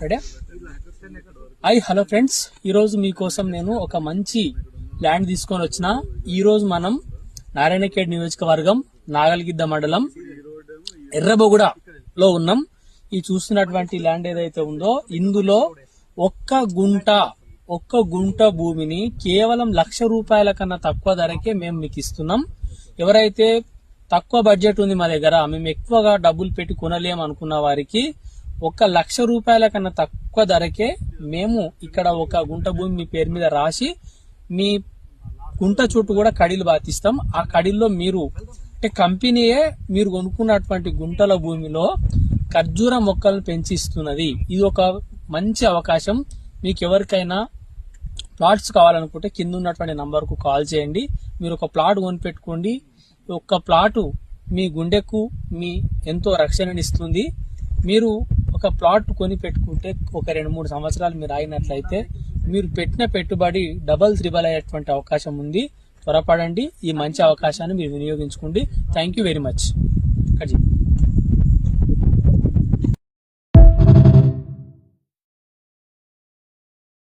Ready? Hello friends, ఈరోజు మీకోసం నేను ఒక మంచి ల్యాండ్ తీసుకొని వచ్చిన. ఈరోజు మనం నారాయణఖేడ్ నియోజకవర్గం నాగల్గిద్ద మండలం ఎర్రబొగుడలో ఉన్నాం. ఈ చూస్తున్నటువంటి ల్యాండ్ ఏదైతే ఉందో ఇందులో ఒక్క గుంట భూమిని కేవలం ₹1,00,000 కన్నా తక్కువ ధరకే మేము మీకు ఇస్తున్నాం. ఎవరైతే తక్కువ బడ్జెట్ ఉంది మా దగ్గర, మేము ఎక్కువగా డబ్బులు పెట్టి కొనలేము అనుకున్న వారికి ₹1,00,000 కన్నా తక్కువ ధరకే మేము ఇక్కడ ఒక గుంట భూమి మీ పేరు మీద రాసి మీ గుంట చుట్టూ కూడా కడీలు బాతిస్తాం. ఆ కడీల్లో మీరు అంటే కంపెనీయే మీరు కొనుక్కున్నటువంటి గుంటల భూమిలో ఖర్జూర మొక్కలను పెంచిస్తున్నది. ఇది ఒక మంచి అవకాశం. మీకు ఎవరికైనా ప్లాట్స్ కావాలనుకుంటే కింద ఉన్నటువంటి నంబర్కు కాల్ చేయండి. మీరు ఒక ప్లాట్ కొనిపెట్టుకోండి. ఒక్క ప్లాటు మీ గుండెకు మీ ఎంతో రక్షణనిస్తుంది. మీరు ఒక ప్లాట్ కొని పెట్టుకుంటే ఒక 2-3 సంవత్సరాలు మీరు ఆగినట్లయితే మీరు పెట్టిన పెట్టుబడి డబల్ త్రిబల్ అయ్యేటువంటి అవకాశం ఉంది. త్వరపడండి, ఈ మంచి అవకాశాన్ని మీరు వినియోగించుకోండి. Thank you very much.